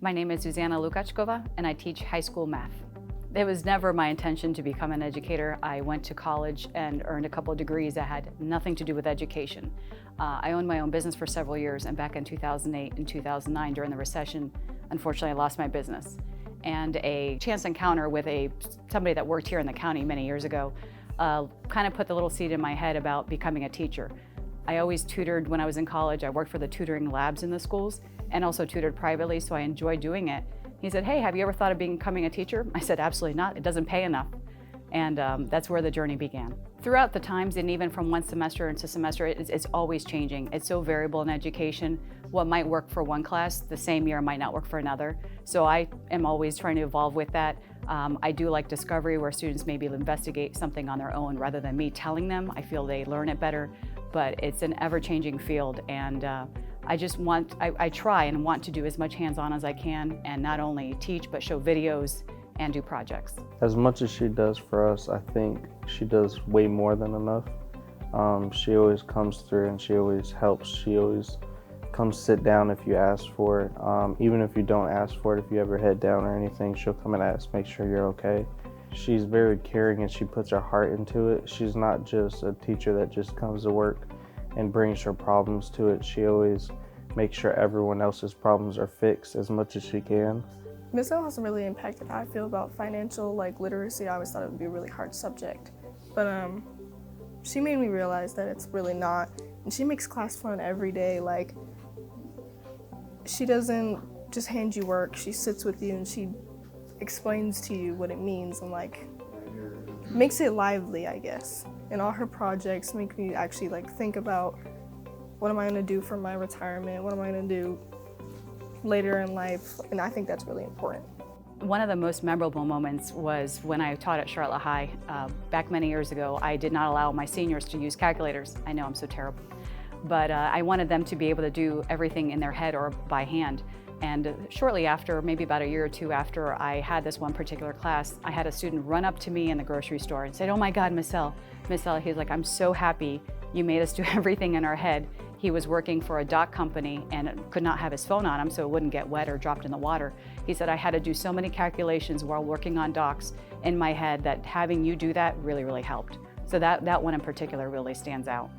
My name is Zuzana Lukackova, and I teach high school math. It was never my intention to become an educator. I went to college and earned a couple of degrees that had nothing to do with education. I owned my own business for several years, and back in 2008 and 2009 during the recession, unfortunately I lost my business. And a chance encounter with somebody that worked here in the county many years ago kind of put the little seed in my head about becoming a teacher. I always tutored when I was in college. I worked for the tutoring labs in the schools and also tutored privately, so I enjoyed doing it. He said, "Hey, have you ever thought of becoming a teacher?" I said, "Absolutely not. It doesn't pay enough." And that's where the journey began. Throughout the times, and even from one semester into semester, it's always changing. It's so variable in education. What might work for one class, the same year might not work for another. So I am always trying to evolve with that. I do like discovery, where students maybe investigate something on their own rather than me telling them. I feel they learn it better, but it's an ever-changing field, and I try and want to do as much hands-on as I can, and not only teach, but show videos and do projects. As much as she does for us, I think she does way more than enough. She always comes through and she always helps. She always comes sit down if you ask for it. Even if you don't ask for it, if you have your head down or anything, she'll come and ask, make sure you're okay. She's very caring and she puts her heart into it. She's not just a teacher that just comes to work and brings her problems to it. She always makes sure everyone else's problems are fixed as much as she can. Miss L hasn't really impacted how I feel about financial literacy. I always thought it would be a really hard subject, but she made me realize that it's really not. And she makes class fun every day. She doesn't just hand you work. She sits with you and she explains to you what it means and makes it lively, I guess. And all her projects make me actually think about, what am I gonna do for my retirement? What am I gonna do later in life? And I think that's really important. One of the most memorable moments was when I taught at Charlotte High. Back many years ago, I did not allow my seniors to use calculators. I know I'm so terrible. But I wanted them to be able to do everything in their head or by hand. And shortly after, maybe about a year or two after I had this one particular class, I had a student run up to me in the grocery store and said, "Oh my God, Miss L," he's like, "I'm so happy you made us do everything in our head." He was working for a dock company and could not have his phone on him so it wouldn't get wet or dropped in the water. He said, "I had to do so many calculations while working on docks in my head that having you do that really, really helped." So that one in particular really stands out.